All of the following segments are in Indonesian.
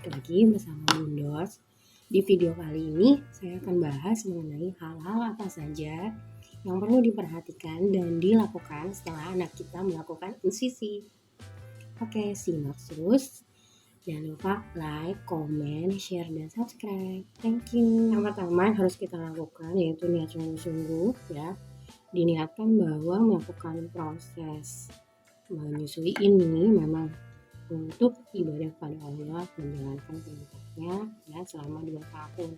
lagi bersama Bundos. Di video kali ini saya akan bahas mengenai hal-hal apa saja yang perlu diperhatikan dan dilakukan setelah anak kita melakukan insisi. Oke, simak terus. Jangan lupa like, comment, share, dan subscribe. Thank you. Yang pertama yang harus kita lakukan yaitu niat sungguh-sungguh ya. Diniatkan bahwa melakukan proses menyusui ini memang untuk ibadah pada Allah, menjalankan perintahnya ya selama 2 tahun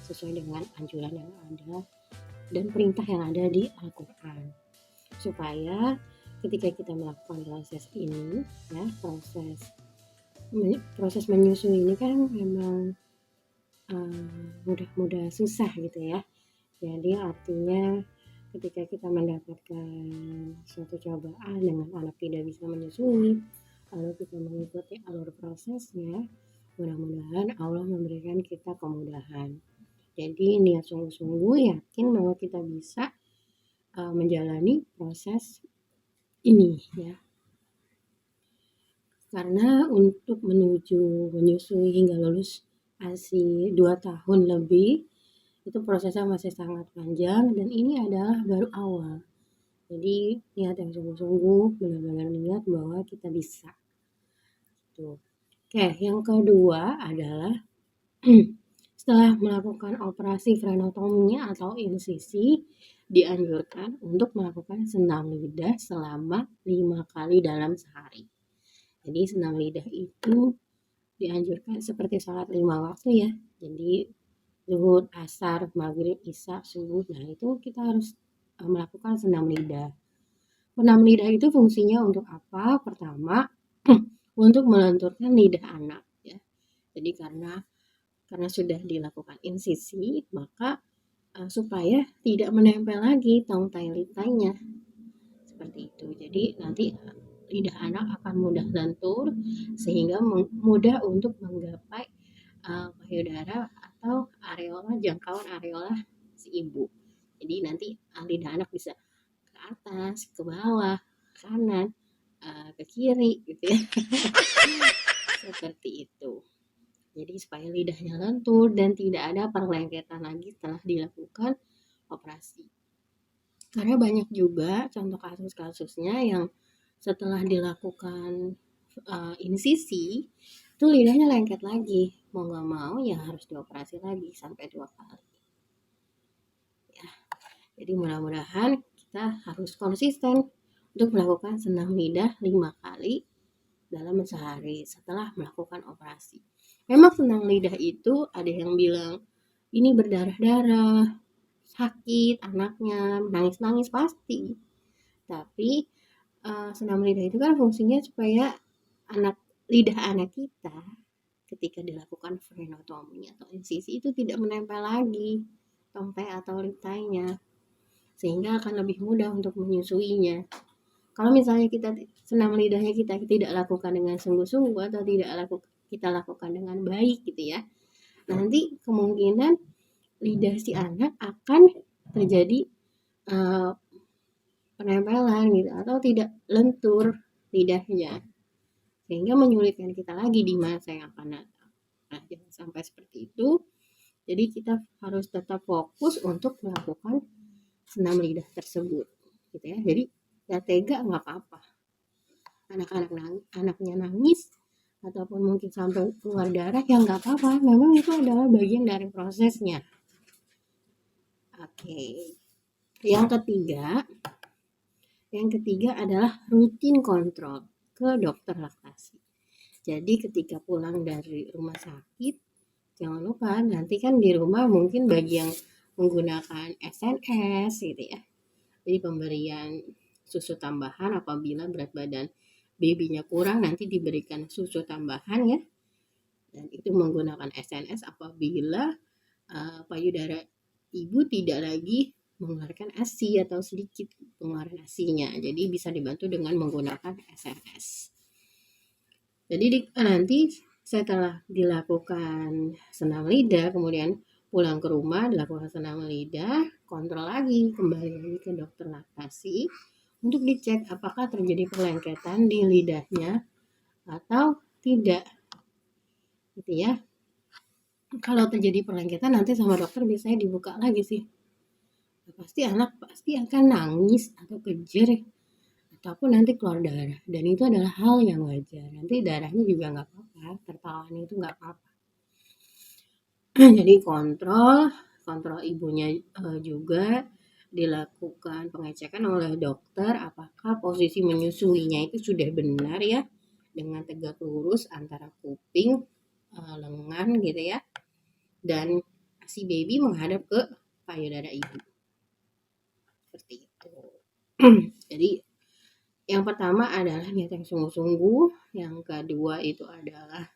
sesuai dengan anjuran yang ada dan perintah yang ada di Al-Quran, supaya ketika kita melakukan proses ini ya, proses menyusui ini kan memang mudah susah gitu ya. Jadi artinya ketika kita mendapatkan suatu cobaan dengan anak tidak bisa menyusui, lalu kita mengikuti alur prosesnya, mudah-mudahan Allah memberikan kita kemudahan. Jadi niat sungguh-sungguh, yakin bahwa kita bisa menjalani proses ini ya. Karena untuk menuju menyusui hingga lulus ASI 2 tahun lebih, itu prosesnya masih sangat panjang dan ini adalah baru awal. Jadi niat yang sungguh-sungguh, benar-benar niat bahwa kita bisa. Tuh. Oke, yang kedua adalah setelah melakukan operasi frenotomi atau insisi, dianjurkan untuk melakukan senam lidah selama 5 kali dalam sehari. Jadi senam lidah itu dianjurkan seperti sholat 5 waktu ya. Jadi zuhur, asar, maghrib, isya, subuh. Nah itu kita harus melakukan senam lidah. Senam lidah itu fungsinya untuk apa? Pertama, untuk melenturkan lidah anak ya. Jadi karena sudah dilakukan insisi, maka supaya tidak menempel lagi tong tai litainya seperti itu. Jadi nanti lidah anak akan mudah lentur sehingga mudah untuk menggapai payudara atau areola, jangkauan areola si ibu. Jadi nanti lidah anak bisa ke atas, ke bawah, ke kanan, ke kiri gitu ya. Seperti itu. Jadi supaya lidahnya lentur dan tidak ada perlengketan lagi setelah dilakukan operasi. Karena banyak juga contoh kasus-kasusnya yang setelah dilakukan insisi itu lidahnya lengket lagi, mau nggak mau ya harus dioperasi lagi sampai 2 kali ya. Jadi mudah-mudahan kita harus konsisten untuk melakukan senam lidah 5 kali dalam sehari setelah melakukan operasi. Memang senam lidah itu ada yang bilang ini berdarah-darah, sakit anaknya, nangis-nangis pasti. Tapi senam lidah itu kan fungsinya supaya lidah anak kita ketika dilakukan frenotomi atau insisi itu tidak menempel lagi tong tai atau litainya, sehingga akan lebih mudah untuk menyusuinya. Kalau misalnya kita senam lidahnya kita tidak lakukan dengan sungguh-sungguh atau kita lakukan dengan baik gitu ya, nanti kemungkinan lidah si anak akan terjadi penempelan gitu atau tidak lentur lidahnya, sehingga menyulitkan kita lagi di masa yang akan datang. Nah, jangan sampai seperti itu. Jadi kita harus tetap fokus untuk melakukan senam lidah tersebut gitu ya. Jadi ya tega nggak apa-apa. Anaknya nangis ataupun mungkin sampai keluar darah ya nggak apa-apa. Memang itu adalah bagian dari prosesnya. Oke. Yang ketiga adalah rutin kontrol ke dokter laktasi. Jadi ketika pulang dari rumah sakit, jangan lupa nanti kan di rumah mungkin bagi yang menggunakan SNS gitu ya. Jadi pemberian susu tambahan apabila berat badan babynya kurang, nanti diberikan susu tambahan ya. Dan itu menggunakan SNS apabila payudara ibu tidak lagi mengeluarkan ASI atau sedikit pengeluaran ASI-nya. Jadi bisa dibantu dengan menggunakan SNS. Jadi nanti setelah dilakukan senam lidah, kemudian pulang ke rumah dilakukan senam lidah, kontrol lagi, kembali lagi ke dokter laktasi untuk dicek apakah terjadi perlengketan di lidahnya atau tidak. gitu ya. Kalau terjadi perlengketan nanti sama dokter biasanya dibuka lagi sih. Pasti anak pasti akan nangis atau kejer ataupun nanti keluar darah, dan itu adalah hal yang wajar. Nanti darahnya juga nggak apa-apa, tertawan itu nggak apa-apa. Jadi kontrol ibunya juga dilakukan pengecekan oleh dokter apakah posisi menyusuinya itu sudah benar ya, dengan tegak lurus antara kuping, lengan gitu ya, dan si baby menghadap ke payudara ibu. Seperti itu. Jadi yang pertama adalah niat yang sungguh-sungguh, yang kedua itu adalah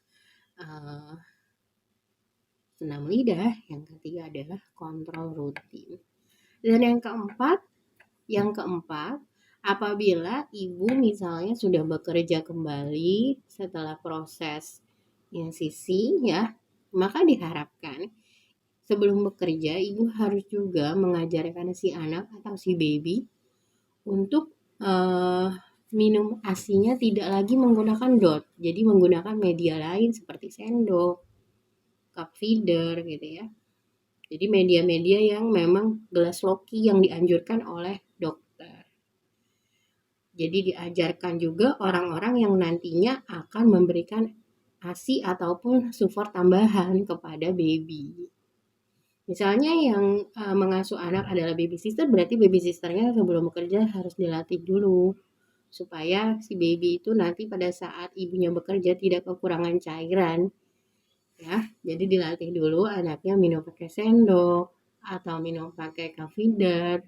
senam lidah, yang ketiga adalah kontrol rutin. Dan yang keempat, apabila ibu misalnya sudah bekerja kembali setelah proses insisi ya, maka diharapkan sebelum bekerja ibu harus juga mengajarkan si anak atau si baby untuk minum ASI-nya tidak lagi menggunakan DOT, jadi menggunakan media lain seperti sendok, cup feeder gitu ya. Jadi media-media yang memang gelas loki yang dianjurkan oleh dokter. Jadi diajarkan juga orang-orang yang nantinya akan memberikan ASI ataupun support tambahan kepada baby. Misalnya yang mengasuh anak adalah baby sister, berarti baby sisternya sebelum bekerja harus dilatih dulu supaya si baby itu nanti pada saat ibunya bekerja tidak kekurangan cairan ya. Jadi dilatih dulu anaknya minum pakai sendok atau minum pakai cup feeder.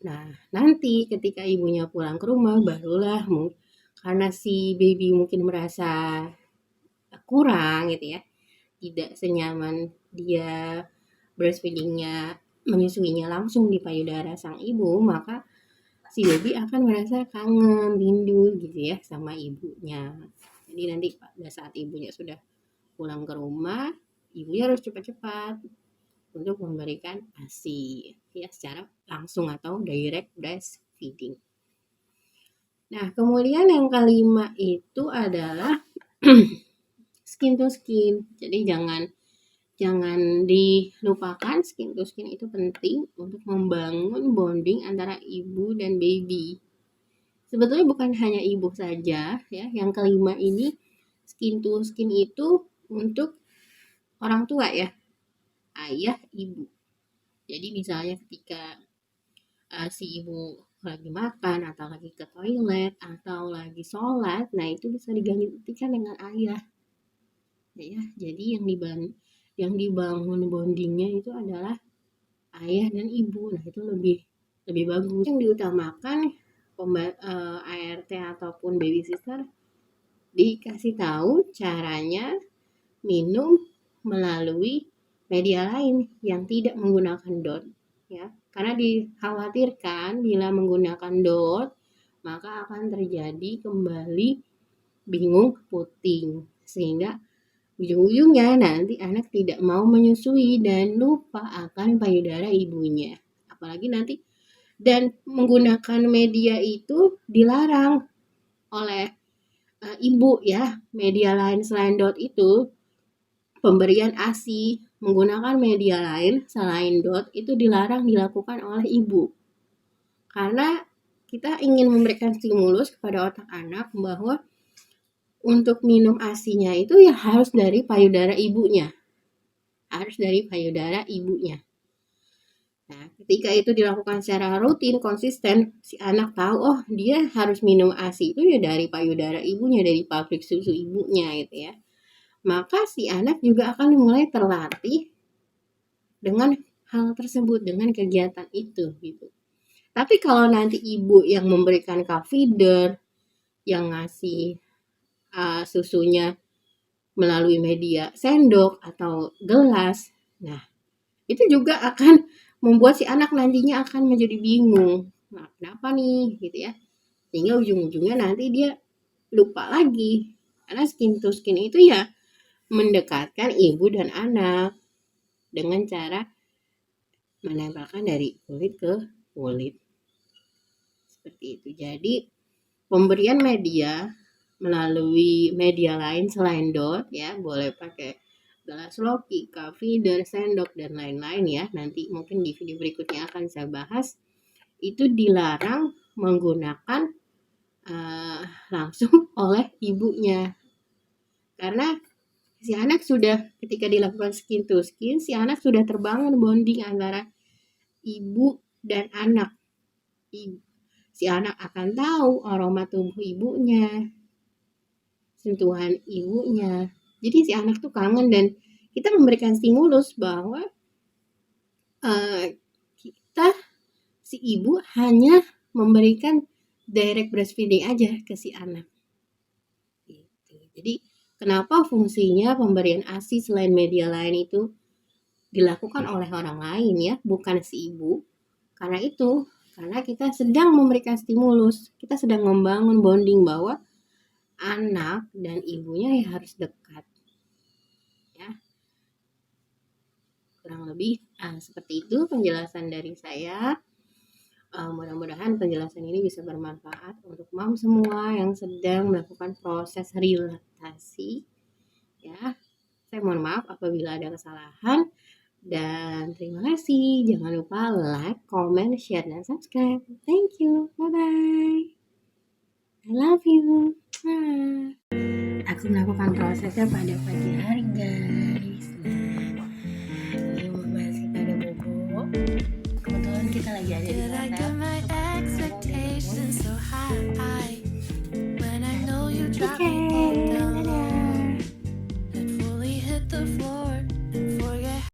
Nah, nanti ketika ibunya pulang ke rumah barulah karena si baby mungkin merasa kurang gitu ya, tidak senyaman dia breastfeedingnya, menyusuinya langsung di payudara sang ibu, maka si baby akan merasa kangen, rindu gitu ya sama ibunya. Jadi nanti pada saat ibunya sudah pulang ke rumah, ibunya harus cepat-cepat untuk memberikan ASI ya secara langsung atau direct breastfeeding. Nah, kemudian yang kelima itu adalah skin to skin. Jadi jangan dilupakan, skin to skin itu penting untuk membangun bonding antara ibu dan baby. Sebetulnya bukan hanya ibu saja ya, yang kelima ini skin to skin itu untuk orang tua ya, ayah, ibu. Jadi misalnya ketika si ibu lagi makan atau lagi ke toilet atau lagi sholat, nah itu bisa digantikan dengan ayah ya. Jadi yang dibangun bondingnya itu adalah ayah dan ibu. Nah itu lebih bagus. Yang diutamakan ART ataupun baby sister dikasih tahu caranya minum melalui media lain yang tidak menggunakan DOT ya, karena dikhawatirkan bila menggunakan DOT maka akan terjadi kembali bingung puting, sehingga ujung-ujungnya nanti anak tidak mau menyusui dan lupa akan payudara ibunya. Apalagi nanti dan menggunakan media itu dilarang oleh ibu ya. Media lain selain DOT itu, pemberian ASI menggunakan media lain selain DOT itu dilarang dilakukan oleh ibu. Karena kita ingin memberikan stimulus kepada otak anak bahwa untuk minum ASI-nya itu ya harus dari payudara ibunya. Harus dari payudara ibunya. Nah, ketika itu dilakukan secara rutin, konsisten, si anak tahu, oh dia harus minum ASI itu ya dari payudara ibunya, dari pabrik susu ibunya gitu ya. Maka si anak juga akan mulai terlatih dengan hal tersebut, dengan kegiatan itu gitu. Tapi kalau nanti ibu yang memberikan cup feeder, yang ngasih susunya melalui media sendok atau gelas, nah itu juga akan membuat si anak nantinya akan menjadi bingung. Nah, kenapa nih gitu ya? Sehingga ujung-ujungnya nanti dia lupa lagi. Karena skin to skin itu ya mendekatkan ibu dan anak dengan cara menempelkan dari kulit ke kulit. Seperti itu. Jadi pemberian media melalui media lain selain dot ya, boleh pakai gelas loki, cup feeder, sendok dan lain-lain ya. Nanti mungkin di video berikutnya akan saya bahas. Itu dilarang menggunakan langsung oleh ibunya. Karena si anak sudah ketika dilakukan skin to skin, si anak sudah terbangun bonding antara ibu dan anak. Si anak akan tahu aroma tubuh ibunya, sentuhan ibunya. Jadi si anak tuh kangen dan kita memberikan stimulus bahwa kita si ibu hanya memberikan direct breastfeeding aja ke si anak. Gitu. Jadi kenapa fungsinya pemberian ASI selain media lain itu dilakukan oleh orang lain ya, bukan si ibu? Karena kita sedang memberikan stimulus, kita sedang membangun bonding bahwa anak dan ibunya ya harus dekat. Ya. Kurang lebih seperti itu penjelasan dari saya. Mudah-mudahan penjelasan ini bisa bermanfaat untuk mom semua yang sedang melakukan proses relaksasi. Ya, saya mohon maaf apabila ada kesalahan. Dan terima kasih. Jangan lupa like, comment, share, dan subscribe. Thank you. Bye-bye. I love you. Aku melakukan prosesnya pada pagi hari, guys. Nah, ini masih pada bobo. Kebetulan kita lagi ada di